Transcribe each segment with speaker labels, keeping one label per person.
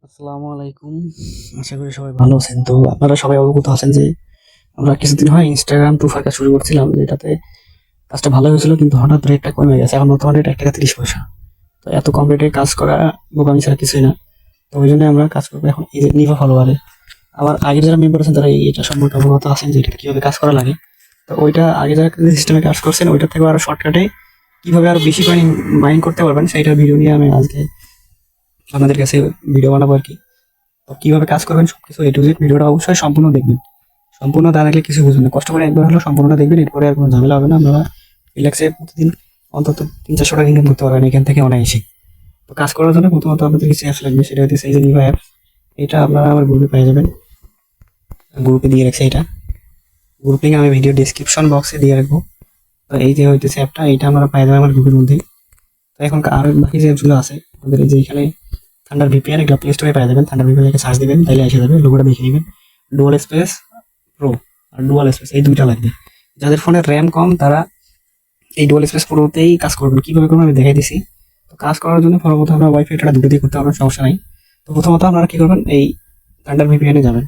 Speaker 1: আসসালামু আলাইকুম। আশা করি সবাই ভালো আছেন। তো আপনারা সবাই অবগত আছেন যে আমরা কিছুদিন হয় ইনস্টাগ্রাম প্রোফাইল কাজ শুরু করছিলাম, যেটাতে কাজটা ভালো হয়েছিল, কিন্তু হঠাৎ রেটটা কমে গেছে। এখন বর্তমানে রেট 1 টাকা 30 পয়সা। তো এত কম রেটে কাজ করা বোকামি ছাড়া কিছুই না। তো ওই জন্য আমরা কাজ করবো এখন এই যে নিভা ফলোয়ারে। আমার আগের যারা মেম্বার আছেন তারা এটা সম্পর্কে অবগত আছেন যে এটা কিভাবে কাজ করা লাগে। তো ওইটা আগে যারা সিস্টেমে কাজ করছেন ওইটা থেকে আরো শর্টকাটে কিভাবে আরো বেশি মাইনিং করতে পারবেন সেইটা ভিডিও নিয়ে আমি আজকে আপনাদের কাছে ভিডিও বানাবো আর কি। তো কিভাবে কাজ করবেন সবকিছু এ টু জেড ভিডিওটা অবশ্যই সম্পূর্ণ দেখবেন। সম্পূর্ণ না দেখলে কিছু বুঝবেন না। কষ্ট করে একবার হলো সম্পূর্ণটা দেখবেন, এরপরে আর কোনো ঝামেলা হবে না। আপনারা রিল্যাক্সে প্রতিদিন অন্তত 300-400 টাকা ইনকাম করতে পারবেন এখান থেকে অনায়াসে। তো কাজ করার জন্য প্রথমত আপনাদের কিছু অ্যাপস লাগবে, সেটা হচ্ছে এই যে নিভা অ্যাপ। এটা আপনারা আমার গ্রুপে পেয়ে যাবেন, গ্রুপে দিয়ে রাখছি। এটা গ্রুপ লিঙ্ক আমি ভিডিও ডিসক্রিপশন বক্সে দিয়ে রাখবো। তো এই যে হইতেছে অ্যাপটা, এইটা আপনারা পেয়ে যাবেন আমার গ্রুপের মধ্যে। তো এখন আরো বাকি যে অ্যাপসগুলো আছে আমাদের এই যে এখানে থান্ডার ভিপিএন, এগুলো প্লে স্টোরে পেয়ে যাবেন। থান্ডার ভিপিএন সার্চ দিবেন, তাইলে এসে যাবে, লোগোটা দেখে নেবেন। ডুয়াল স্পেস প্রো আর ডুয়াল স্পেস এই দুইটা লাগবে। যাদের ফোনের র্যাম কম তারা এই ডুয়াল স্পেস প্রোতেই কাজ করবেন। কিভাবে করবেন আমি দেখাই দিছি। তো কাজ করার জন্য প্রথমত আমরা ওয়াইফাইটা দুটো দিয়ে করতে হবে, সমস্যা নাই। তো প্রথমত আপনারা কি করবেন, এই থান্ডার ভিপিএনে যাবেন।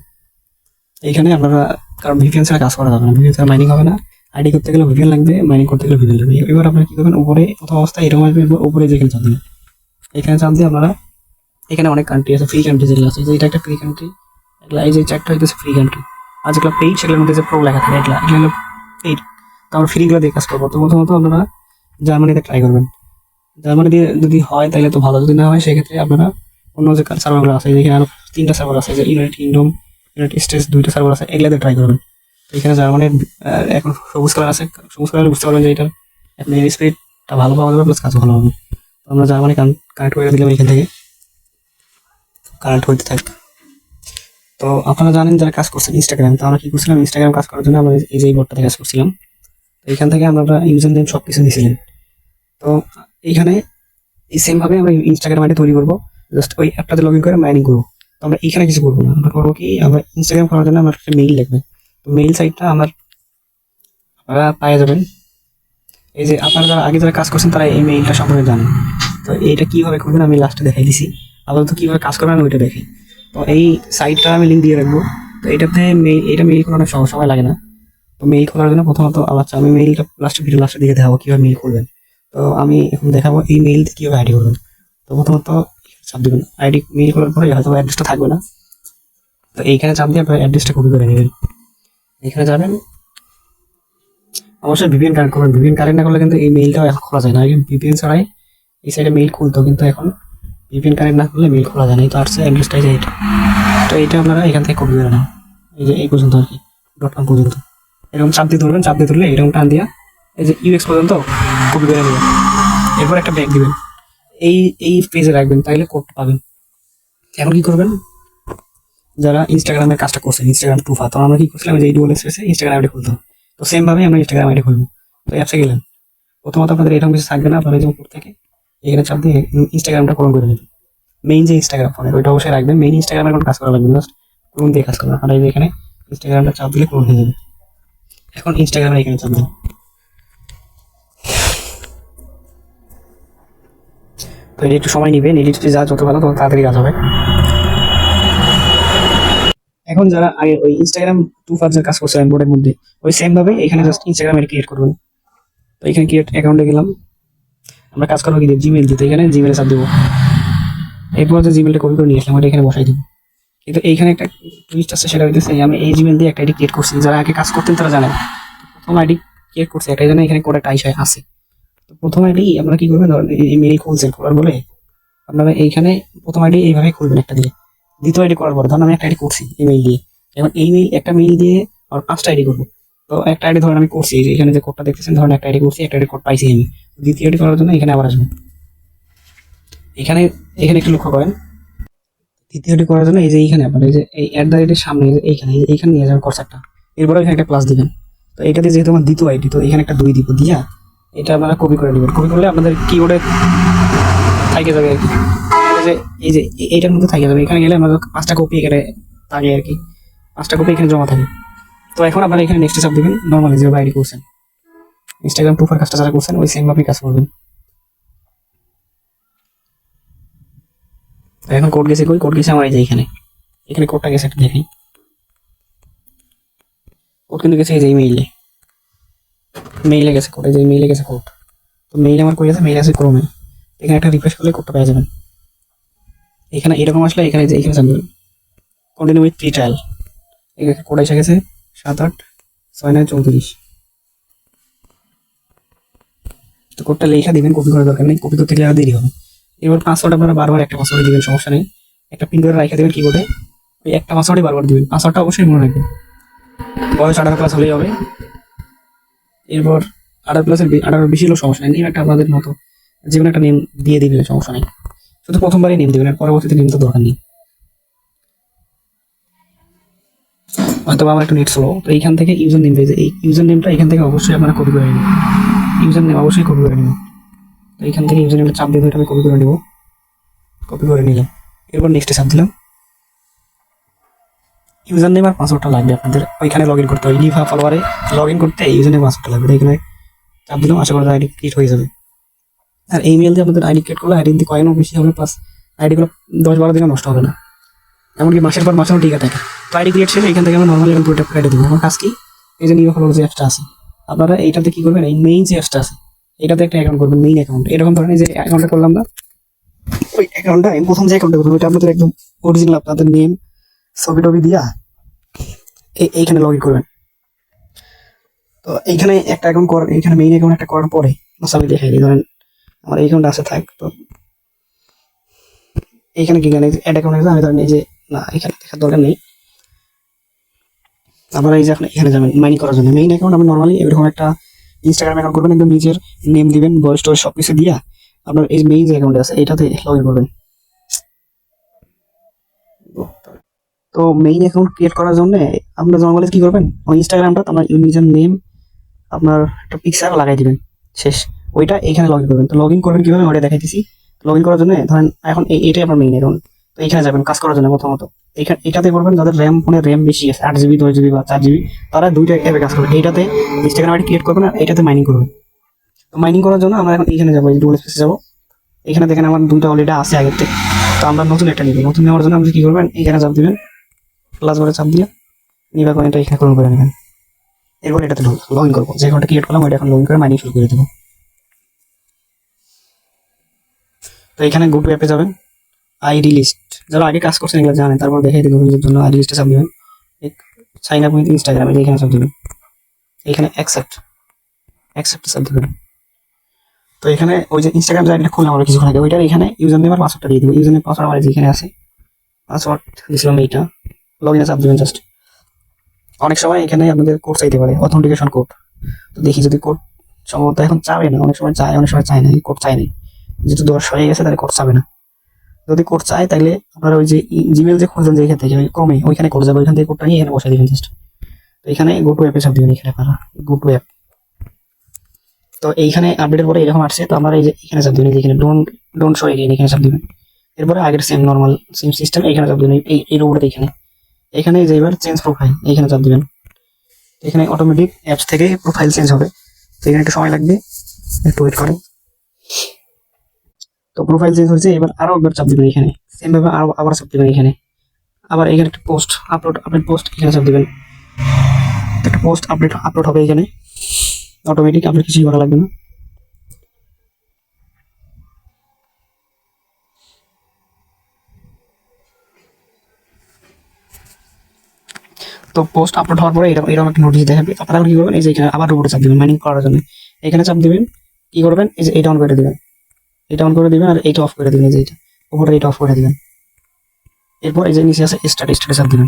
Speaker 1: এইখানে আপনারা, কারণ ভিপিএন ছাড়া কাজ করা যাবে না, ভিপিএন ছাড়া মাইনিং হবে না। আইডি করতে গেলে ভিপিএন লাগবে, মাইনিং করতে গেলে ভিপিএন লাগবে। এবার আপনারা কি করবেন, উপরে প্রথম অবস্থায় এরকম আসবে, উপরে যেখানে চাপ দেবেন, এখানে চাপ দিয়ে আপনারা, এখানে অনেক কান্ট্রি আছে, ফ্রি কান্ট্রি যেগুলো আছে, এটা একটা ফ্রি কান্ট্রি। এগুলা এই যে চারটা হইতেছে ফ্রি কান্ট্রি। আর যেগুলো পেইড সেগুলোর মধ্যে যে প্রো লেখা থাকে, এগুলা এগুলো হলো পেইড। তো আমরা ফ্রিগুলো দিয়ে কাজ করবো। তো প্রথমত আপনারা জার্মানিতে ট্রাই করবেন। জার্মানি দিয়ে যদি হয় তাহলে তো ভালো, যদি না হয় সেক্ষেত্রে আপনারা অন্য যে সার্ভারগুলো আছে, যেখানে আরো 3টা সার্ভার আছে, যে ইউনাইটেড কিংডম, ইউনাইটেড স্টেটস 2টা সার্ভার আছে, এগুলাতে ট্রাই করবেন। তো এখানে জার্মানির এখন সবুজ কালার আছে, সবুজ কালারে বুঝতে পারবেন যে এটার আপনি স্পিডটা ভালো পাওয়া যাবে, প্লাস কাজ ভালো হবে। তো আমরা জার্মানি কানেক্ট করে দিলাম এখান থেকে, কানেক্ট হইতে থাক। তো আপনারা জানেন যারা কাজ করছেন ইনস্টাগ্রাম, তো আমরা কি করছিলাম, ইনস্টাগ্রাম কাজ করার জন্য আমরা এই যে এই বোর্ডটাতে কাজ করছিলাম। তো এখান থেকে আমরা ইউজার নেম সবকিছু দিয়েছিলেন। তো এইখানে এই সেম ভাবে আমরা ইনস্টাগ্রাম আইডি তৈরি করবো, জাস্ট ওই অ্যাপটাতে লগ ইন করে মাইনিং করবো। তো আমরা এখানে কিছু করবো না, আমরা করবো কি, আমরা ইনস্টাগ্রাম করার জন্য আমার একটা মেইল লাগবে। তো মেইল সাইটটা আমার আপনারা পাওয়া যাবেন। এই যে আপনারা যারা আগে যারা কাজ করছেন তারা এই মেইলটা সম্পর্কে জানেন। তো এইটা কিভাবে করবেন আমি লাস্টে দেখাই দিছি, আপাতত কিভাবে কাজ করবেন আমি ওইটা দেখি। তো এই সাইটটা আমি লিঙ্ক দিয়ে রাখবো। তো এটাতে এটা মেইল করানোর সময় লাগে না। তো মেইল খোলার জন্য প্রথমত, আচ্ছা আমি মেইলটা ভিডিও লাস্টে দিকে দেখাবো কিভাবে মেইল করবেন। তো আমি এখন দেখাবো এই মেইল থেকে কিভাবে আইডি করবেন। তো প্রথমত চাপ দিবেন, আইডি মেইল করার পরে হয়তো অ্যাড্রেসটা থাকবে না। তো এইখানে চাপ দিয়ে আপনার অ্যাড্রেসটা কপি করে নেবেন। এখানে যাবেন, অবশ্যই ভিপিএন কানেক্ট করবেন। ভিপিএন কানেক্ট না করলে কিন্তু এই মেইলটাও এখন খোলা যায় না। আগে ভিপিএন ছাড়াই এই সাইডে মেইল খুলতো, কিন্তু এখন ভিপিএন কানেক্ট না করলে মেইল খোলা যায় না। এই তো আসছে অ্যাড্রেসটা, এই যে এইটা। তো এইটা আপনারা এখান থেকে কপি করে নেন, এই যে এই পর্যন্ত আর কি, .com পর্যন্ত। এরকম চাপ দিয়ে ধরবেন, চাপ দিয়ে ধরলে এরকম টান দিয়া এই যে ইউএক্স পর্যন্ত কপি করে নেবেন। এরপর একটা ব্যাগ দিবেন, এই এই পেজে রাখবেন, তাইলে কোড পাবেন। এখন কি করবেন, যারা ইনস্টাগ্রামের কাজটা করছেন, ইনস্টাগ্রাম প্রোফাইল, তো আমরা কি করছিলাম, যে এই ডুয়াল স্পেসে ইনস্টাগ্রাম আইডি খুলতাম। তো সেম ভাবে আমরা ইনস্টাগ্রাম আইডি খুলবো। তো অ্যাপসে গেলেন, প্রথমত আপনাদের এরকম কিছু থাকবে না, আপনারা যে উপর থেকে এখানে চাপ দিয়ে ইনস্টাগ্রামটা ক্লোন করে নেবেন। মেইন যে ইনস্টাগ্রাম ফোনের ওইটা অবশ্যই রাখবেন, মেইন ইনস্টাগ্রামের কোনো কাজ করা লাগবে না, জাস্ট ক্লোন দিয়ে কাজ করবেন। আপনারা এই যে এখানে ইনস্টাগ্রামটা চাপ দিলে ক্লোন হয়ে যাবে। এখন ইনস্টাগ্রামে এখানে চাপ দেন। তো এটি একটু সময় নিবে, এডিট যা যত ভালো তত তাড়াতাড়ি কাজ হবে। এখন যারা আগে ওই ইনস্টাগ্রাম টু ফার্জার কাজ করছিলেন বোর্ডের মধ্যে, ওই সেম ভাবে এখানে জাস্ট ইনস্টাগ্রাম আইডি ক্রিয়েট করবেন। তো এখানে ক্রিয়েট অ্যাকাউন্টে গেলাম, আমরা কাজ করবো কি দিয়ে, জিমেল দিতে, এখানে জিমেলে চাপ দেবো। এরপর যে জিমেলটা কপি করে নিয়ে আসলাম ওটা এখানে বসাই দেবো। কিন্তু এইখানে একটা টুইস্ট আছে, সেটা হইতেছে আমি এই জিমেল দিয়ে একটা আইডি ক্রিয়েট করছি, যারা আগে কাজ করতেন তারা জানেন। প্রথম আইডি ক্রিয়েট করছে একটা, জন্য এখানে কোড একটা আইসায় আছে। তো প্রথম আইডি আপনারা কি করবেন, ধরেন এই মেইল খুলছেন, খোলার বলে আপনারা এইখানে প্রথম আইডি এইভাবে খুলবেন একটা দিয়ে। দ্বিতীয় আইডি করার পর ধরুন আমি একটা আইডি করছি ইমেইল দিয়ে, এখন এই মেইল একটা মেইল দিয়ে আর 5টা আইডি করবো। তো একটা আইডি ধরেন আমি করছি, এই যে এখানে যে কোডটা দেখতেছেন, ধরেন একটা আইডি করছি, একটা আইডি কোড পাইছি আমি। দ্বিতীয় আইডি করার জন্য এখানে আবার আসবো। এখানে এখানে একটু লক্ষ্য করেন, দ্বিতীয়টি করার জন্য এই যে এইখানে আপনার এই যে এই অ্যাট দ্য রেটের সামনে এইখানে এইখানে নিয়ে যাবেন কর্সারটা, এরপরে এখানে একটা প্লাস দিবেন। তো এটাতে যেহেতু আমার দ্বিতীয় আইডি, তো এখানে একটা 2 দিব, দিয়া এটা আপনারা কপি করে নেবেন। কপি করলে আপনাদের কিবোর্ডে থাকে যাবে আর কি, এই যে এইটার মধ্যে থাকে যাবে। এখানে গেলে আমাদের 5টা কপি এখানে থাকে আর কি, 5টা কপি এখানে জমা থাকে। তো এখন আপনারা এখানে নেক্সট চাপ দিবেন, নর্মালি যেভাবে আইডি করছেন, ইনস্টাগ্রাম প্রোফাইল কাজটা যারা করছেন ওই সেম ভাবে কাজ করবেন। তো এখন কোড গেছে কই? কোড গেছে আমার এই যে এখানে, এখানে কোডটা গেছে একটু দেখাই। কোড কিন্তু গেছে এই যে ইমেইলে, মেইলে গেছে কোড, এই যে মেইলে গেছে কোড। তো মেইল আমার কই আছে? মেইল আছে ক্রোমে। এখানে একটা রিফ্রেশ করলে কোডটা পেয়ে যাবেন। এখানে এরকম আসলে এখানে যে এখানে যাবেন কন্টিনিউ উইথ ফ্রি ট্রায়াল, এখানে কোড এসে গেছে 786934। তো কোডটা লেখা দিবেন, কপি করার দরকার নেই, কপি করতে গেলে আর দেরি হবে। এবার পাসওয়ার্ড আপনারা বারবার একটা পাসওয়ার্ড দিবেন, সমস্যা নেই, একটা পিন করে রাখা দেবেন কিবোর্ডে, ওই একটা পাসওয়ার্ডই বারবার দিবেন। পাসওয়ার্ডটা অবশ্যই মনে রাখবেন, বয়স 18+ হলেই হবে। এরপর 18+-এর 18 বেশি হলেও সমস্যা নেই, নেম একটা আপনাদের মতো যে কোনো একটা নেম দিয়ে দিবেন, সমস্যা নেই। শুধু প্রথমবারই নেম দিবেন, আর পরবর্তীতে নেম তো দরকার নেই। হয়তো আমার একটু নেট স্লো, তো এইখান থেকে ইউজার নেম পেয়েছে, এই ইউজার নেমটা এখান থেকে অবশ্যই আপনারা কপি করে নেবেন। ইউজার নেম অবশ্যই কপি করে নেবেন। তো এইখান থেকে ইউজার নেমটা চাপ দিয়ে ধরে আমি কপি করে নেব, কপি করে নিলাম। এরপর নেক্সটে চাপ দিলাম। ইউজার নেম আর পাসওয়ার্ডটা লাগবে আপনাদের, ওইখানে লগ ইন করতে হবে। লিভা ফলোয়ারে লগ ইন করতে ইউজার নেম পাসওয়ার্ডটা লাগবে, এখানে চাপ দিলাম। আশা করি আইডি ক্রিয়েট হয়ে যাবে। আর এই মেল দিয়ে আপনাদের আইডি ক্রিয়েট করলে আইডি দিয়ে কয়েনও বেশি হবে, প্লাস আইডিগুলো 10-12 দিনে নষ্ট হবে না, এমনকি মাসের পর মাসেও টিকে থাকে। তো আইডি ক্রিয়েট শেষে এখান থেকে আমরা নর্মালি এখন প্রোডাক্ট আইডি দেবো। আমার কাজ কি? এই যে নিউ ফলোয়ার যে অ্যাপসটা আছে, আপনারা এইটাতে কি করবেন? এই মেইন যে অ্যাপসটা আছে এটাতে একটা অ্যাকাউন্ট করবেন, মেইন অ্যাকাউন্ট। এরকম ধরনের যে অ্যাকাউন্টটা করলাম না, ওই অ্যাকাউন্টটা প্রথম যে অ্যাকাউন্টটা করবেন ওইটা আপনাদের একদম অরিজিনাল, আপনাদের নেম ছবি টবি দিয়া এইখানে লগ ইন করবেন। তো এইখানে একটা অ্যাকাউন্ট করার, এইখানে মেইন অ্যাকাউন্ট একটা করার পরে আমি দেখাই দিই। ধরেন আমার এই অ্যাকাউন্ট আছে থাক, তো এইখানে কি জানি অ্যাড অ্যাকাউন্ট আছে, আমি ধরেন এই যে না এখানে দেখার দরকার নেই। আপনারা এই যে এখানে যাবেন মাইনিং করার জন্য মেইন অ্যাকাউন্ট। আপনি নর্মালি এরকম একটা ইনস্টাগ্রাম অ্যাকাউন্ট করবেন, একদম নিজের নেম দিবেন, বয়স টয়স সব কিছু দিয়া আপনার এই মেইন যে অ্যাকাউন্ট আছে এইটাতে লগ ইন করবেন। তো মেইন অ্যাকাউন্ট ক্রিয়েট করার জন্য আপনার নর্মালি কি করবেন? ওই ইনস্টাগ্রামটা আপনার নিজের নেম, আপনার একটা পিকচার লাগাই দিবেন, শেষ। ওইটা এইখানে লগ ইন করবেন। তো লগ ইন করবেন কিভাবে ওটা দেখাইতেছি। লগ ইন করার জন্য ধরেন এখন এটাই আপনার মেইন অ্যাকাউন্ট। তো এখানে যাবেন কাজ করার জন্য প্রথমত, এটাতে করবেন যাদের ফোনের র্যাম বেশি আছে, 8 GB 10 GB বা 4 GB, তারা দুইটা অ্যাপে কাজ করবেন। এইটাতে ইনস্টাগ্রাম আইডি ক্রিয়েট করবেন আর এইটাতে মাইনিং করবেন। তো মাইনিং করার জন্য আমরা এখন এখানে যাবো, এই ডুয়াল স্পেসে যাবো। এখানে দেখেন আমার দুইটা অলরেডি আছে আগের থেকে, তো আমরা নতুন একটা নিব। নতুন নেওয়ার জন্য আপনি কি করবেন? এখানে চাপ দিবেন, প্লাস বারে চাপ দিয়ে নিবা কয়েনটা এখানে পূরণ করে নেবেন। এরপর এটাতে লগ ইন করবো, যে অ্যাকাউন্টটা ক্রিয়েট করলাম ওইটা এখন লগ ইন করে মাইনিং শুরু করে দেবো। তো এখানে গো টু অ্যাপে যাবেন, আইডি লিস্ট, যারা আগে কাজ করছেন এগুলো জানেন, তারপর দেখাই দেবো জন্য আইডি লিস্টে চাপ দিবেন। সাইন আপ উইথ ইনস্টাগ্রাম এখানে চাপ দিবেন, এখানে অ্যাকসেপ্ট চাপ দিবেন। তো এখানে ওই যে ইনস্টাগ্রাম যে আইডিটা খুললাম আমরা কিছুক্ষণ আগে, ওইটার এখানে ইউজার নেম আর পাসওয়ার্ডটা দিয়ে দেবো। ইউজার নেম পাসওয়ার্ড আমার যেখানে আছে, পাসওয়ার্ড দিয়েছিলাম এইটা, লগ ইনে চাপ দিবেন জাস্ট। অনেক সময় এখানে আপনাদের কোড চাইতে পারে, অথেন্টিকেশন কোড। তো দেখি যদি কোড সম্ভবত এখন চাবে না, অনেক সময় চায় অনেক সময় চায় না, কোড চায় নাই, যেহেতু 10 হয়ে গেছে তাহলে কোড চাবে না। যদি কোড চায় তাহলে আপনারা ওই যে জিমেল যে খুঁজছেন যে এখান থেকে ওই ক্রমে ওইখানে কোড যাবে, ওইখান থেকে কোডটা নিয়ে এখানে বসাই দিবেন জাস্ট। তো এখানে গো টু অ্যাপে চাপ দিবেন, এখানে আপনারা গো টু অ্যাপ। তো এইখানে আপডেটের পরে এরকম আসছে, তো আমরা এই যে এখানে চাপ দিবেন, এখানে ডোন্ট শো এগেইন এখানে চাপ দিবেন। এরপরে আগের সেম নর্মাল সেম সিস্টেম এখানে চাপ দিবেন, এই রোবটে এখানে যে এবার চেঞ্জ প্রোফাইল এখানে চাপ দিবেন। এখানে অটোমেটিক অ্যাপস থেকে প্রোফাইল চেঞ্জ হবে, তো এখানে একটু সময় লাগবে, একটু ওয়েট করেন। তো প্রোফাইল চেঞ্জ হয়েছে, এবার আরো একবার চাপ দিবেন এখানে, সেম ভাবে আবার চাপ দিবেন এখানে। আবার এখানে একটা পোস্ট আপডেট পোস্ট এখানে চাপ দিবেন, একটা পোস্ট আপলোড হবে এখানে অটোমেটিক, আপনার কিছুই করা লাগবে না। তো পোস্ট আপলোড হওয়ার পরে এরকম একটা নোটিশ দেখাবে। আপনারা কি করবেন? এই যে এখানে আবার রোবটে চাপ দিবেন মাইনিং করার জন্য, এখানে চাপ দিবেন। কি করবেন? এই যে এটা অন করে দিবেন, এটা অন করে দিবেন, আর এইটা অফ করে দিবেন, এই যে এটা উপরে এটা অফ করে দিবেন। এরপর এই যে নিচে আছে স্টার্টে চাপ দিবেন।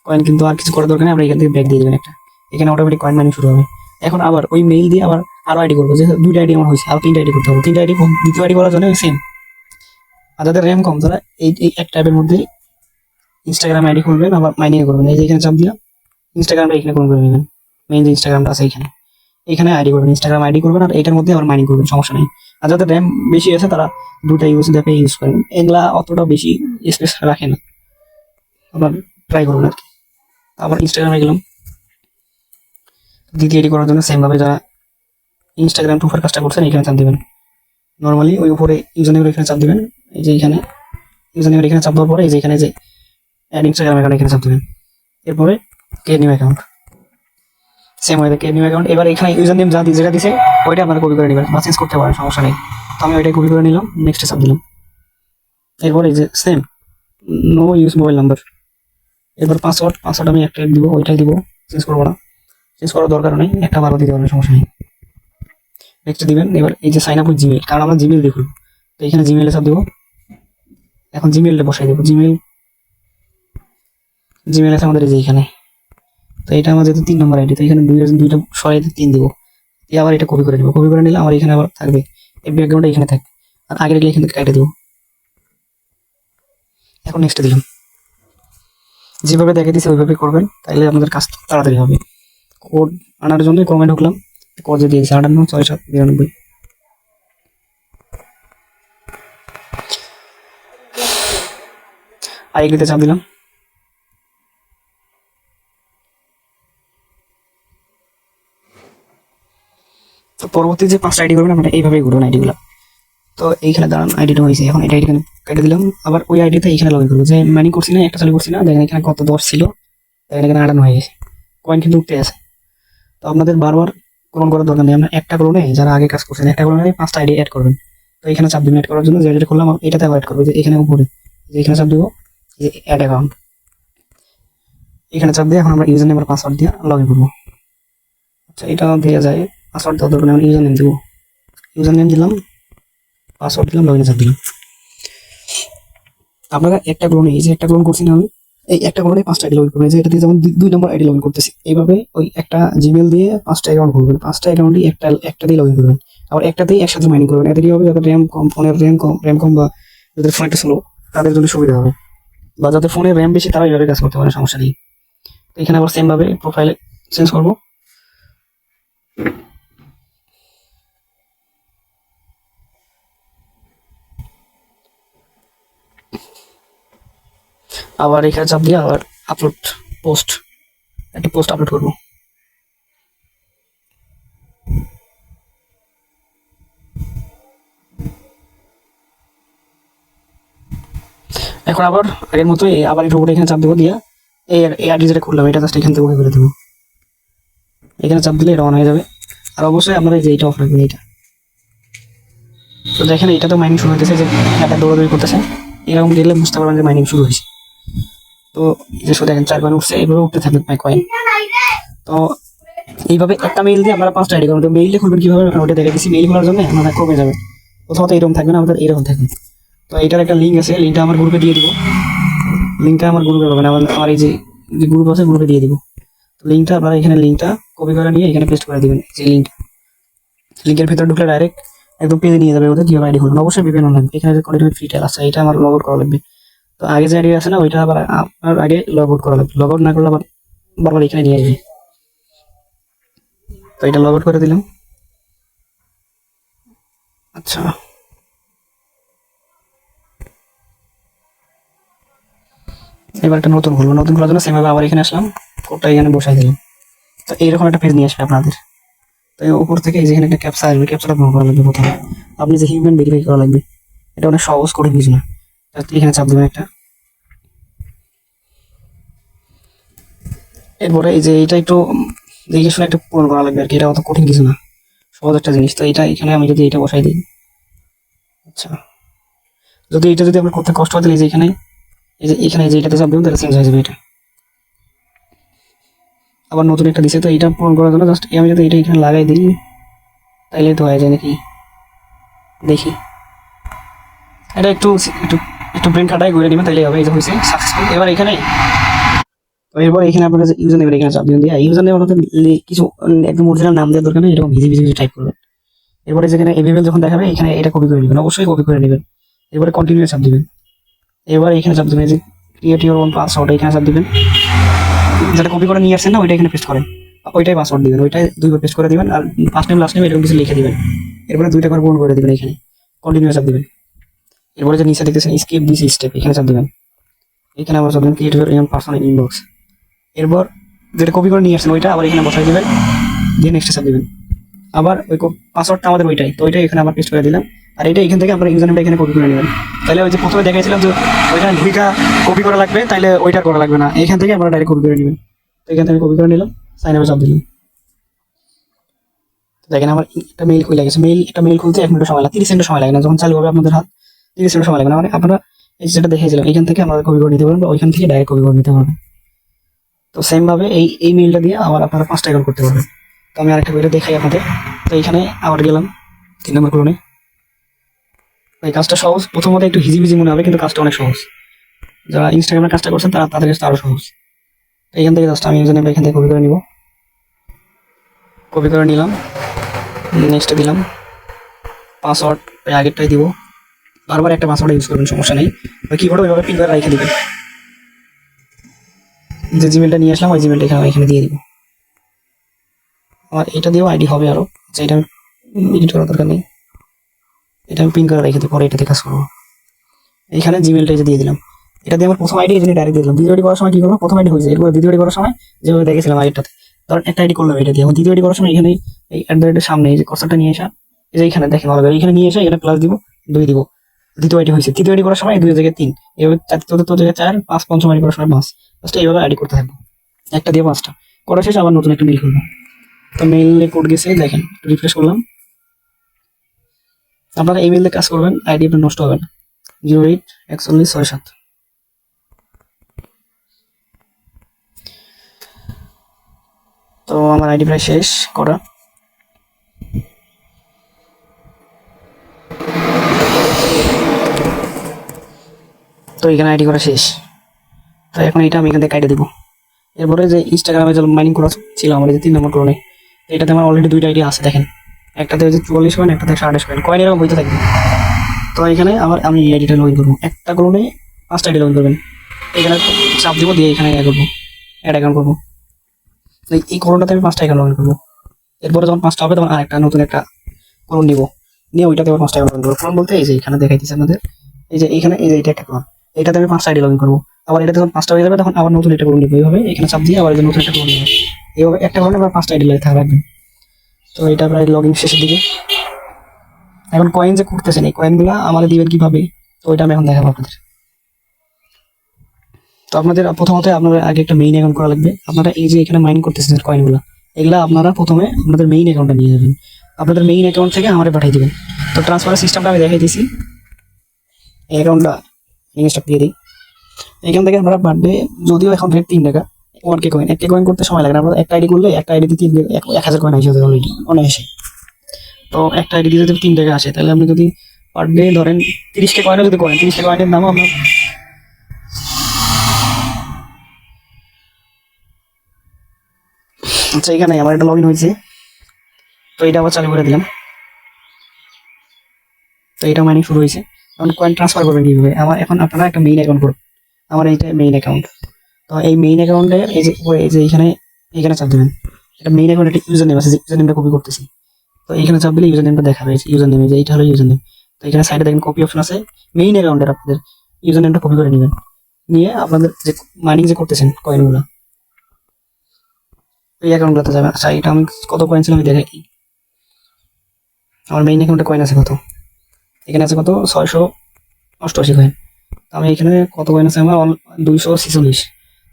Speaker 1: কয়েন কিন্তু আর কিছু করার দরকার নেই, আমরা এখান থেকে ব্যাক দিয়ে দিবেন একটা, এখানে অটোমেটিক কয়েন মাইনিং শুরু হবে। এখন আবার ওই মেইল দিয়ে আবার আরো আইডি করবো, যে দুইটা আইডি আমার হয়েছে, আর 3টা আইডি করতে হবে। 3টা আইডি দ্বিতীয় আইডি করার জন্য সেম। আর যাদের র্যাম কম তারা এই একটা অ্যাপের মধ্যে ইনস্টাগ্রাম আইডি খুলবেন, আবার মাইনিং করবেন। এই যে এখানে চাপ দিলাম, ইনস্টাগ্রামটা এখানে করে নেবেন, মেইন যে ইনস্টাগ্রামটা আছে এখানে আইডি করবেন, ইনস্টাগ্রাম আইডি করবেন, আর এটার মধ্যে আবার মাইনিং করবেন, সমস্যা নেই। আর যাদের র্যাম বেশি আছে তারা দুটা অ্যাপে ইউজ করেন, এগুলা অতটা বেশি স্পেস রাখে না, আপনার ট্রাই করবেন আর কি। আবার ইনস্টাগ্রামে গেলাম, দ্বিতীয় আইডি করার জন্য সেম ভাবে যারা ইনস্টাগ্রাম টুফার কাজটা করছেন এখানে চাপ দিবেন। নর্মালি ওই উপরে ইউজার নেম এখানে চাপ দিবেন, এই যে এখানে ইউজার নেম এখানে চাপ দেওয়ার পরে এই যে এখানে যে অ্যাড ইনস্টাগ্রাম অ্যাকাউন্ট এখানে চাপ দেবেন। এরপরে create new account, same way create new account. এবার এখানে ইউজার নেম যেটা দিছে ওইটা আপনারা কপি করে নেবেন বা চেঞ্জ করতে পারেন, সমস্যা নেই। তো আমি ওইটাই কপি করে নিলাম, নেক্সটে চাপ দিলাম। এরপরে এই যে same no use mobile number. এবার পাসওয়ার্ড আমি একটা দিব, ওইটাই দিব, চেঞ্জ করবো না, চেঞ্জ করার দরকার নেই, একটা বারো দিতে পারবেন, সমস্যা নেই। নেক্সট দিবেন। এবার এই যে সাইন আপ উইথ জিমেল, কারণ আমরা জিমেল দেখব, তো এখানে জিমেলে চাপ দেবো। এখন জিমেলটা বসাই দেবো, জিমেল আছে আমাদের এই যে এখানে। তো এটা আমার যেহেতু 3 নম্বর আইডি, তো এখানে দুইটা সরাই 3 দিব, দিয়ে আবার এটা কপি করে নেবো। কপি করে নিলে আমার এখানে আবার থাকবে, এই ব্যাকগ্রাউন্ডটা এখানে থাকবে, আর আগের এখান থেকে কেটে দেবো। এখন নেক্সট দিলাম। যেভাবে দেখে দিচ্ছে ওইভাবে করবেন, তাইলে আমাদের কাজ তাড়াতাড়ি হবে। কোড আনার জন্য কমেন্ট ঢুকলাম, কোড দিয়ে দিয়েছি 586792। আইডিতে চাপ দিলাম। তো পরবর্তী যে 5টা আইডি করবেন আপনারা এইভাবেই করবেন আইডিগুলো। তো এইখানে দাঁড়ান, আইডিটা হয়েছে, এখন এটা এখানে কেটে দিলাম। আবার ওই আইডিতে এখানে লগ ইন করবো, যে মাইনিং করছি না, একটা চালু করছি না, দেখেন এখানে কত 10 ছিল, দেখেন এখানে 58 হয়ে গেছে, কয়েন কিন্তু উঠতে আছে। তো আপনাদের বারবার ক্লোন করার দরকার নেই, আপনার একটা ক্লোনে যারা আগে কাজ করছেন একটা ক্লোনে 5টা আইডি অ্যাড করবেন। তো এখানে চাপ দিবেন অ্যাড করার জন্য, যে আইডিটা করলাম এটাতে অ্যাড করবো, যে এখানে উপরে যে এখানে চাপ দিব, যে অ্যাড অ্যাকাউন্ট, এখানে চাপ দিয়ে এখন আমরা ইউজার নেম আর পাসওয়ার্ড দিয়ে লগ ইন করবো। আচ্ছা, এটা দেওয়া যায়, পাসওয়ার্ড দেওয়ার দরকার নেই, আমরা ইউজার নেম দিব, ইউজার নেম দিলাম, পাসওয়ার্ড দিলাম, লগ ইনে চাপ দিলাম। আপনারা একটা ক্লোনে, এই যে একটা ক্লোন করছি না আমি, এই একটা ক্লোনে 5টা আইডি লগ ইন করবেন, যে এটা দিয়ে যেমন 2 নম্বর আইডি লগ ইন করতেছি, এইভাবে ওই একটা জিমেল দিয়ে 5টা অ্যাকাউন্ট করবেন, 5টা অ্যাকাউন্টই একটা দিয়ে লগ ইন করবেন, আবার একটাতেই একসাথে মাইনিং করবেন। এতে কি হবে, যাদের ফোনের র্যাম কম বা যাদের ফোন একটু স্লো, তাদের জন্য সুবিধা হবে, বা যাদের ফোনে র্যাম বেশি তারা এইভাবে কাজ করতে পারে, সমস্যা নেই। তো এখানে আবার সেম ভাবে প্রোফাইলে চেঞ্জ করবো। আবার এখানে চাপ দিয়ে আবার আপলোড পোস্ট, একটা পোস্ট আপলোড করবো। এখন আবার আগের মতো আবার একটু উপরে এখানে চাপ দেবো, দিয়া এই আইডি যেটা খুললাম এটা জাস্ট এখান থেকে ওকে করে দেবো। এখানে চাপ দিলে এটা অন হয়ে যাবে। আর অবশ্যই আপনারা এই যে এটা অফ রাখবেন, এইটা। তো দেখেন এটা তো মাইনিং শুরু হইতেছে, যে একটা দৌড়াদৌড়ি করতেছে, এরকম দিলে বুঝতে পারবেন যে মাইনিং শুরু হয়েছে। তো এই যে শুধু দেখেন 4 কয়েন উঠছে, এইভাবে উঠতে থাকবে কয়েন। তো এইভাবে একটা মেইল দিয়ে আপনারা 5টা আইডি করবেন। তো মেইলে খুলবেন কিভাবে, ওটা দেখে দিচ্ছি। মেইল খোলার জন্য আপনারা কমে যাবে, প্রথমত এরকম থাকবে না, আমাদের এরকম থাকবে। তো এইটার একটা লিঙ্ক আছে, লিঙ্কটা আমার গ্রুপে দিয়ে দিব, লিঙ্কটা আমার গ্রুপে পাবেন, আমার এই যে গ্রুপ আছে গ্রুপে দিয়ে দিব। লিঙ্কটা আপনারা এখানে লিঙ্কটা কপি করে নিয়ে এখানে পেস্ট করে দিবেন। যে লিঙ্কের ভিতরে ঢুকলে ডাইরেক্ট একদম পেজে নিয়ে যাবে, ওদের কিভাবে আইডি খুলবেন। অবশ্যই ভিপিএন অন লাগবে, এখানে যে কন্টিনিউ ফ্রি ট্রায়াল আছে এটা আমার লগ আউট করা লাগবে। তো আগে যে আইডি আছে না, ওইটা আবার আপনার আগে লগ আউট করা লাগবে, লগ আউট না করলে আবার বারবার এখানে নিয়ে আসবে। তো এটা লগ আউট করে দিলাম। আচ্ছা, এবার একটা নতুন খুলবো, নতুন খোলার জন্য সেমভাবে আবার এখানে আসলাম, কোডটা এখানে বসাই দিলাম। তো এইরকম একটা পেজ নিয়ে আসবে আপনাদের। তো উপর থেকে এই যেখানে একটা ক্যাপচা আসবে, ক্যাপচাটা পূরণ করা লাগবে প্রথমে। আপনি যে হিউম্যান ভেরিফাই করা লাগবে, এটা অনেক সহজ করে কিছু না। এখানে চাপ দেবেন একটা। এরপরে এই যে এটা একটু দেখে শুনে একটু পূরণ করা লাগবে আর কি, এটা অত কঠিন কিছু না, সহজ একটা জিনিস। তো এটা এখানে আমি যদি এটা বসাই দিই, আচ্ছা, যদি এটা যদি আপনার করতে কষ্ট হয় তাহলে এই যে এখানে এই যে এটাতে চাপ দেবেন, তাহলে চেঞ্জ হয়ে যাবে এটা। আবার নতুন একটা দিছে, তো এটা পূরণ করার জন্য জাস্ট আমি যদি এটা এখানে লাগাই দিই তাইলে তো হয়ে যায় নাকি, দেখি। এটা একটু একটু একটু ব্রেন খাটাই ঘুরে নেবেন, তাইলে হবে। এই যে হয়েছে সাকসেসফুল। এবার এখানে তো এরপর এখানে আপনারা যে ইউজার নেম এখানে চাপ দিবেন, দিয়ে ইউজার নেম আপনাদের কিছু একদম অরিজিনাল নাম দেওয়ার দরকার নেই, এরকম ভিজি ভিজি টাইপ করবেন। এরপরে যেখানে এভেলেবল যখন দেখাবে এখানে এটা কপি করে নেবেন, অবশ্যই কপি করে নেবেন। এরপরে কন্টিনিউ চাপ দিবেন। এবার এখানে চাপ দিবেন যে ক্রিয়েট ইওর ওন পাসওয়ার্ড, এখানে চাপ দিবেন। যেটা কপি করে নিয়ে আসছেন না, ওইটা এখানে পেস্ট করেন, ওইটাই পাসওয়ার্ড দিবেন, ওইটাই 2বার পেস্ট করে দিবেন। আর ফার্স্ট নেম লাস্ট নেম এরকম কিছু লিখে দিবেন। এরপরে 2টা করে পূরণ করে দিবেন, এখানে কন্টিনিউ চাপ দিবেন। এরপরে যে নিচে দেখতেছেন স্কিপ দিস স্টেপ, এখানে চাপ দিবেন। এখানে আবার চাপ দিবেন create your own personal inbox. এরপর যেটা কপি করে নিয়ে আসছেন ওইটা আবার এখানে বসাই দিবেন, দিয়ে নেক্সট চাপ দিবেন। আবার ওই পাসওয়ার্ডটা আমাদের ওইটাই, তো ওইটাই এখানে আবার পেস্ট করে দিলাম। আর এটা এখান থেকে আপনার ইউজার নেমটা এখানে কপি করে নেবেন। তাহলে ওই যে প্রথমে দেখাইছিলাম যে ওইখানে দুইটা কপি করা লাগবে, তাহলে ওইটা করা লাগবে না, এখান থেকে আমরা ডাইরেক্ট কপি করে নেবেন। তো এখান থেকে কপি করে নিলাম, সাইন আপে চাপ দিলাম। দেখেন আমার একটা মেইল খুলে গেছে। একটা মেইল খুলতে 1 মিনিট সময় লাগে, 30 সেকেন্ড সময় লাগে না, যখন চালু হবে আপনাদের হাত 30 সেকেন্ড সময় লাগে না। মানে আপনারা এই যেটা দেখিয়েছিলাম এখান থেকে আমাদের কপি করে নিতে পারবেন, বা ওইখান থেকে ডাইরেক্ট কপি করে নিতে পারবেন। তো সেম ভাবে এই মেইলটা দিয়ে আবার আপনারা 5টা অ্যাকাউন্ট করতে পারবেন। তো আমি আরেকটা করে দেখাই আপনাদের। তো এখানে আবার গেলাম 3 নম্বর ক্লোনে। এই কাজটা সহজ, প্রথমত একটু হিজিবিজি মনে হবে, কিন্তু কাজটা অনেক সহজ। যারা ইনস্টাগ্রামের কাজটা করছেন তাদের কাছে আরো সহজ। তো এখান থেকে জাস্ট আমি ইউজার নেমটা এখান থেকে কপি করে নিব, কপি করে নিলাম, নেক্সটে দিলাম, পাসওয়ার্ড আগেরটাই দিব। বারবার একটা পাসওয়ার্ড ইউজ করবেন, সমস্যা নেই। ওই কিবোর্ডে ওইভাবে পিন করে রেখে দিবেন। যে জিমেলটা নিয়ে আসলাম ওই জিমেলটা এখানে দিয়ে দিব। আমার এটা দিয়েও আইডি হবে আরো, আচ্ছা এটা আমি এডিট করার দরকার নেই, এটা আমি পিন করে রেখে দিই, পরে এটাতে কাজ করবো। এখানে জিমেলটা যে দিয়ে দিলাম, এটা দিয়ে আমার প্রথম আইডি এখানে ডাইরেক্ট দিলাম। দ্বিতীয় আইডি করার সময় কি করবো, প্রথম আইডি হয়েছে, এরপর দ্বিতীয় আইডি করার সময় যেভাবে দেখেছিলাম আইডিটাতে, ধরেন একটা আইডি করলাম এটা দিয়ে, দ্বিতীয় আইডি করার সময় এখানে এই @এর সামনে এই যে কর্সরটা নিয়ে আসা, এই যে এখানে দেখেন ভালো করে, এখানে নিয়ে এসে এখানে প্লাস দিব, 2 দিব। দ্বিতীয় আইডি হয়েছে, তৃতীয় আইডি করার সময় 2 জায়গায় 3, এভাবে চতুর্থ জায়গায় 4, 5, পঞ্চম আইডি করার সময় 5। জাস্ট এইভাবে আইডি করতে থাকবো, একটা দিয়ে 5টা করা শেষ, আবার নতুন একটা মেইল খুলবো। তো মেইলে কোড গেছে, দেখেন রিফ্রেশ করলাম। আপনারা এই মেইলে কাজ করবেন, আইডি আপনার নষ্ট হবে না। 084167। তো আমার আইডি প্রায় শেষ করা। তো এখানে আইডি করা শেষ। তো এখন এটা আমি এখান থেকে কাটে দিব। এরপরে যে ইনস্টাগ্রামে যে মাইনিং করা ছিল আমার এই যে 3 নম্বর ক্লোনে, এটাতে আমার অলরেডি 2টা আইডি আছে দেখেন, একটাতে হচ্ছে 44 কয়েন, একটাতে 28 কয়েন, কয়েন এরকম হইতে থাকবে। তো এখানে আবার আমি এই আইডিটা লগ ইন করবো, একটা ক্লোনে 5টা আইডি লগ ইন করবেন। এখানে চাপ দিব, দিয়ে এখানে অ্যাড করবো, অ্যাড অ্যাকাউন্ট করবো। এই ক্লোনটাতে আমি 5টা অ্যাকাউন্ট লগ ইন করবো। এরপরে যখন 5টা হবে তখন আরেকটা নতুন একটা ক্লোন নিব, নিয়ে ওইটাতে আবার 5টা অ্যাকাউন্ট করবো। ক্লোন বলতে এই যে এখানে দেখাইতেছে আপনাদের, এই যে এখানে এই যে এটা একটা ক্লোন, এটাতে আমি 5টা আইডি লগ ইন করবো। আবার এটা যখন 5টা হয়ে যাবে তখন আবার নতুন একটা ক্লোন নিবো, এইভাবে এখানে চাপ দিয়ে আবার এই যে নতুন একটা ক্লোন নিবো। এইভাবে একটা ক্লোনে আবার 5টা আইডি রাখবেন। তো এটা প্রায় লগ ইন শেষের দিকে। এখন কয়েন যে করতেছেন, এই কয়েনগুলো আমাদের দিবেন কিভাবে, তো ওইটা আমি এখন দেখাবো আপনাদের। তো আপনাদের প্রথমত আপনাদের আগে একটা মেইন অ্যাকাউন্ট করা লাগবে। আপনারা এই যে এখানে মাইন করতেছেন কয়েনগুলো, এগুলা আপনারা প্রথমে আপনাদের মেইন অ্যাকাউন্টটা নিয়ে যাবেন, আপনাদের মেইন অ্যাকাউন্ট থেকে আমারে পাঠিয়ে দিবেন। তো ট্রান্সফারের সিস্টেমটা আমি দেখাই দিয়েছি, এই অ্যাকাউন্টটা ইনস্টক দিয়ে দিই। এখান থেকে আমরা পার ডে, যদিও এখন রেট 3 টাকা 1K কয়েন, 1K কয়েন করতে সময় লাগে না। আপনারা একটা আইডি করলে একটা আইডিতে 1000 কয়েন আসে অলরেডি অনায়াসে। তো একটা আইডি দিয়ে যদি 3 টাকা আসে, তাহলে আপনি যদি পার ডে ধরেন 30K কয়েনও যদি করেন, 30K কয়েনের দামও আপনার, আচ্ছা এখানে আমার এটা লগ ইন হয়েছে। তো এটা আবার চালু করে দিলাম। তো এটা মাইনিং শুরু হয়েছে। এখন কয়েন ট্রান্সফার করবেন কিভাবে, আমার এখন আপনারা একটা মেইন অ্যাকাউন্ট করুন। আমার এইটা মেইন অ্যাকাউন্ট। তো এই মেইন অ্যাকাউন্টে এই যে এখানে চাপ দেবেন। এটা মেইন অ্যাকাউন্টে একটা ইউজার নেম আছে, যে ইউজার নেমটা কপি করতেছি। তো এখানে চাপ দিলে ইউজার নেমটা দেখাবে, ইউজার নেম, যে এইটা হলো ইউজার নেম। তো এখানে সাইডে দেখেন কপি অপশন আছে, মেইন অ্যাকাউন্টের আপনাদের ইউজার নেমটা কপি করে নেবেন, নিয়ে আপনাদের যে মাইনিং যে করতেছেন কয়েনগুলো, এই অ্যাকাউন্টগুলোতে যাবেন। আচ্ছা এটা আমি কত কয়েন ছিল আমি দেখাই। আমার মেইন অ্যাকাউন্টে কয়েন আছে কত, এখানে আছে কত 688 কয়েন। আমি এখানে কত কয়েন আছে আমার 246।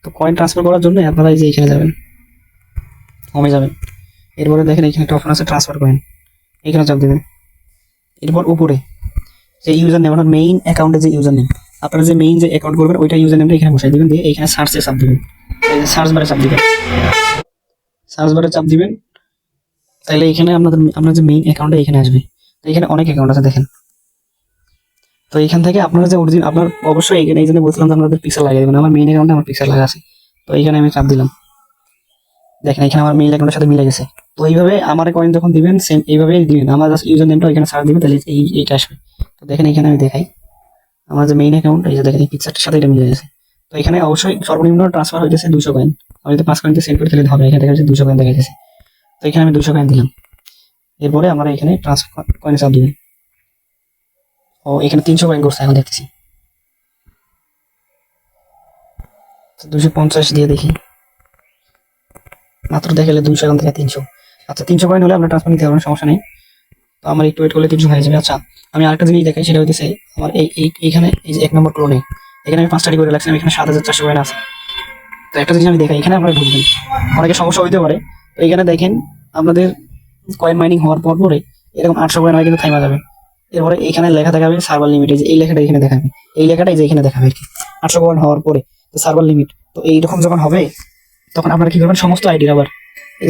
Speaker 1: তো কয়েন ট্রান্সফার করার জন্য আপনারা এই যে এখানে যাবেন, হোমে যাবেন। এরপরে দেখেন এখানে একটা অপশন আছে ট্রান্সফার কয়েন, এখানে চাপ দেবেন। এরপর উপরে যে ইউজার নেম, আপনার মেইন অ্যাকাউন্টে যে ইউজার নেম, আপনারা যে মেইন যে অ্যাকাউন্ট করবেন ওইটা ইউজার নেমটা এখানে বসাই দিবেন, দিয়ে এখানে সার্চে চাপ দিবেন, সার্চ বারে চাপ দিবেন, সার্চ বারে চাপ দিবেন। তাহলে এখানে আপনার যে মেইন অ্যাকাউন্টটা এখানে আসবে। তো এখানে অনেক অ্যাকাউন্ট আছে দেখেন। তো এখান থেকে আপনারা যে অরিজিনাল, আপনার অবশ্যই এখানে এই জন্য বলছিলাম যে আপনাদের পিক্সেল লাগিয়ে দেবেন। আমার মেইন অ্যাকাউন্টে আমার পিক্সেল লাগা আছে। তো এইখানে আমি চাপ দিলাম, দেখেন এখানে আমার মেইন অ্যাকাউন্টের সাথে মিলে গেছে। তো এইভাবে আমার কয়েন যখন দিবেন সেম এইভাবে দিবেন, আমার জাস্ট ইউজার নেমটা এখানে সার্চ দিবেন, তাহলে এইটা আসবে। তো দেখেন এখানে আমি দেখাই, আমার যে মেইন অ্যাকাউন্ট এই যে দেখেন এই পিকচারটার সাথে এটা মিলে গেছে। তো এখানে অবশ্যই সর্বনিম্ন ট্রান্সফার হয়েছে 200 কয়েন। আমি যদি 5 কয়েন সেন্ড করে তাহলে হবে, এখানে দেখা যাচ্ছে 200 কয়েন দেখা যাচ্ছে। তো এখানে আমি 200 কয়েন দিলাম। এরপরে আমরা এখানে ট্রান্সফার কয়েন চাপ দিবেন। ও এখানে 300 কয়েন করছে এখন দেখতেছি। 250 দিয়ে দেখি, মাত্র দেখালে 200 এখন থেকে 300। আচ্ছা 300 কয়েন হলে আপনার ট্রান্সফার নিতে পারবেন, সমস্যা নেই। তো আমার একটু ওয়েট করলে 300 হয়ে যাবে। আচ্ছা আমি আরেকটা জিনিস দেখাই, সেটা হচ্ছে আমার এইখানে এই যে 1 নম্বর ক্লোনে এখানে আমি 5টা করে রাখছিলাম, এখানে 7400 কয়েন আছে। তো একটা জিনিস আমি দেখাই, এখানে আপনারা ঢুকবেন, অনেকে সমস্যা হইতে পারে। তো এখানে দেখেন আপনাদের কয়েন মাইনিং হওয়ার পর পরে এরকম 800 কয়েন হয় কিন্তু থাইমা যাবে। এরপরে এখানে লেখা দেখাবে সার্ভার লিমিট, এই লেখাটা এখানে দেখাবে, এই লেখাটা যে এখানে দেখাবে আর কি 800 কয়েন হওয়ার পরে তো সার্ভার লিমিট। তো এইরকম যখন হবে তখন আপনারা কি করবেন, সমস্ত আইডির আবার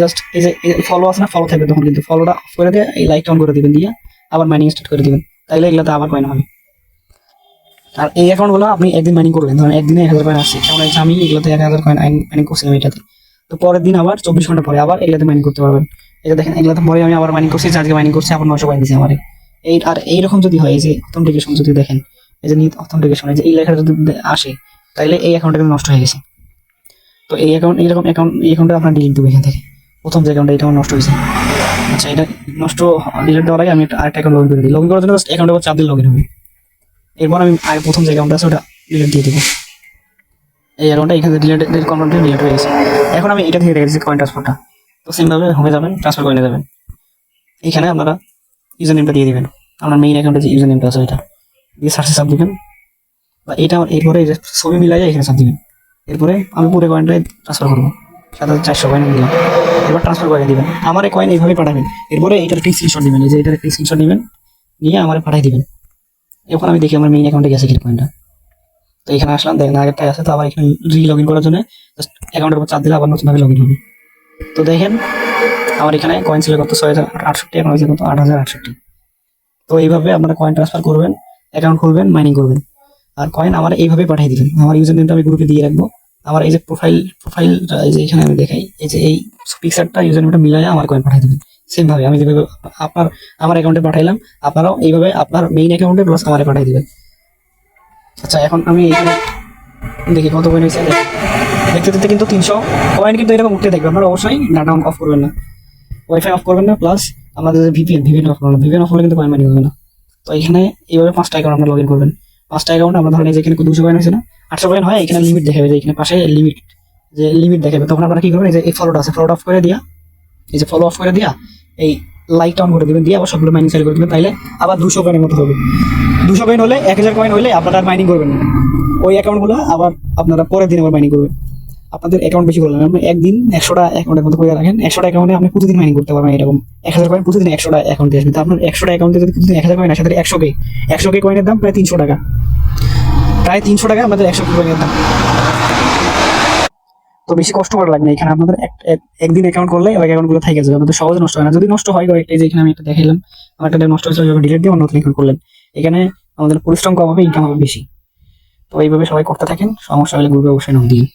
Speaker 1: জাস্ট এই যে ফলো আছে না, ফলো থাকবে তখন, কিন্তু ফলোটা অফ করে দিয়ে এই লাইক অন করে দিবেন, দিয়ে আবার মাইনিং স্টার্ট করে দিবেন, তাইলে এগুলাতে আবার কয়েন হবে। আর এই অ্যাকাউন্ট গুলো আপনি একদিন মাইনিং করলেন, ধরেন একদিনে 1000 কয়েন আসছে, যেমন আমি এগুলোতে 1000 কয়েন মাইনিং করছিলাম এটাতে। তো পরের দিন আবার 24 ঘন্টা পরে আবার এগুলাতে মাইনিং করতে পারবেন। এটা দেখেন এগুলাতে পরে আমি আবার মাইনিং করছি, আজকে মাইনিং করছি, আবার 900 কয়েন দিয়েছে আমার। এই আর এইরকম যদি হয়, এই যে অথেন্টিকেশন যদি দেখেন, এই যে নিট অথেন্টিকেশন, এই যে এই লেখাটা যদি আসে, তাইলে এই অ্যাকাউন্টটা কিন্তু নষ্ট হয়ে গেছে। তো এই অ্যাকাউন্ট এইরকম অ্যাকাউন্ট, এই অ্যাকাউন্টটা আপনার ডিলিট দেবো এখান থেকে, প্রথম যে অ্যাকাউন্টটা এটা আমার নষ্ট হয়েছে। আচ্ছা এটা নষ্ট ডিলিট দেওয়ার আগে আমি আরেকটা অ্যাকাউন্ট লগইন করে দিই, লগইন করার জন্য জাস্ট অ্যাকাউন্টের উপর চাপ দিয়ে লগইন হবে। এরপর আমি আগে প্রথম যে অ্যাকাউন্টটা আছে ওটা ডিলিট দিয়ে দেবো। এই অ্যাকাউন্টটা এখানে ডিলিট কনফার্ম ডিলিট হয়ে গেছে। এখন আমি এটা থেকে রেখেছি কয়েন ট্রান্সফারটা। তো সেমভাবে হয়ে যাবেন, ট্রান্সফার করে নিয়ে যাবেন। এখানে আপনারা ইউজার নেমটা দিয়ে দিবেন, আপনার মেইন অ্যাকাউন্টে যে ইউজার নেমটা আছে ওইটা দিয়ে সার্চে চাপ দিবেন, বা এটা এরপরে এই যে ছবি মিলাই এখানে চাপ দিবেন। এরপরে আমি পুরো কয়েনটাই ট্রান্সফার করবো, 7400 কয়েন দিলাম। এবার ট্রান্সফার করে দিবেন, আমার এই কয়েন এইভাবে পাঠাবেন। এরপরে এইটার একটি স্ক্রিনশট দিবেন, এই যে এটার একটি স্ক্রিনশট দিবেন, নিয়ে আমার পাঠিয়ে দিবেন। এখন আমি দেখি আমার মেইন অ্যাকাউন্টে গেছে কি কয়েনটা। তো এখানে আসলাম, দেখেন আগেরটাই আছে। তো আবার এখানে লগ ইন করার জন্য জাস্ট অ্যাকাউন্টের উপর চাপ দিলে আবার নতুনভাবে লগ ইন হবে। তো দেখেন আমার এখানে কয়েন ছিল কত 6068, এখন হয়েছে কত 8068। তো এইভাবে আপনারা কয়েন ট্রান্সফার করবেন, অ্যাকাউন্ট খুলবেন, মাইনিং করবেন। আর কয়েন আমার এইভাবে পাঠিয়ে দিবেন, আমার ইউজার নেমটা আমি গ্রুপে দিয়ে রাখবো। আমার এই যে প্রোফাইল এই যে এখানে আমি দেখাই, এই যে এই পিকচারটা ইউজার নেমটা মিলাই আমার কয়েন পাঠিয়ে দিবেন। সেম ভাবে আমি যেভাবে আমার অ্যাকাউন্টে পাঠাইলাম, আপনারাও এইভাবে আপনার মেইন অ্যাকাউন্টে প্লাস আমারে পাঠিয়ে দিবেন। আচ্ছা এখন আমি এখানে দেখি কত কয়েন হয়েছে। দেখতে দেখতে কিন্তু 300 কয়েন কিন্তু এরকম উঠতে দেখবে। আপনারা অবশ্যই ডাটা অফ করবেন না, ওয়াইফাই অফ করবেন না, প্লাস আমাদের যে ভিপিএন অফ করবেন না। ভিপিএন অফ করলে কিন্তু কয়েন মাইনিং হবে না। তো এখানে এইভাবে 5টা অ্যাকাউন্ট আপনারা লগ ইন করবেন। 5টা অ্যাকাউন্ট আমরা ধরেন এই যে এখানে 200 কয়েন হয়েছে না, 800 কয়েন হয়, এখানে লিমিট দেখাবে, যে এখানে পাশে লিমিট দেখাবে। তখন আপনারা কি করবেন, এই যে এই ফলোটা আছে, ফলোটা অফ করে দিয়া, এই যে ফলো অফ করে দিয়া এই লাইকটা অন করে দিবেন, দিয়ে আবার সবগুলো মাইনিং চালু করে দিবেন। তাইলে আবার 200 কয়েনের মতো হবে। 200 কয়েন হলে 1000 কয়েন হলে আপনারা আর মাইনিং করবেন না, ওই অ্যাকাউন্টগুলো আবার আপনারা পরের দিন আবার মাইনিং করবেন। আপনাদের অ্যাকাউন্ট বেশি করলেন, আপনি একদিন 100টা অ্যাকাউন্টের মতো করে রাখেন, 100টা অ্যাকাউন্টে আপনি প্রতিদিন মাইনিং করতে পারবেন। এরকম 1000 কয়েন প্রতিদিন 100টা অ্যাকাউন্টে আসবে। তো আপনার 100টা অ্যাকাউন্টে যদি প্রতিদিন 1000 কয়েন আসে, তাহলে 100 কে কয়েনের দাম প্রায় 300 টাকা, প্রায় 300 টাকা আমাদের 100 কয়েনের দাম। তো বেশি কষ্ট করা লাগবে না, এখানে আপনাদের একদিন অ্যাকাউন্ট করলে ওই অ্যাকাউন্টগুলো থেকে যাবে, আপনাদের সহজে নষ্ট হয় না। যদি নষ্ট হয় কয়েকটা, যে এখানে আমি একটা দেখাইলাম, আমার একটা নষ্ট হয়েছিল, ডিলিট দিয়ে নতুন অ্যাকাউন্ট করলেন, এখানে আমাদের পরিশ্রম কম হবে, ইনকাম হবে বেশি। তো এইভাবে সবাই করতে থাকেন, সমস্যা হলে গ্রুপে অবশ্যই নাম দিন।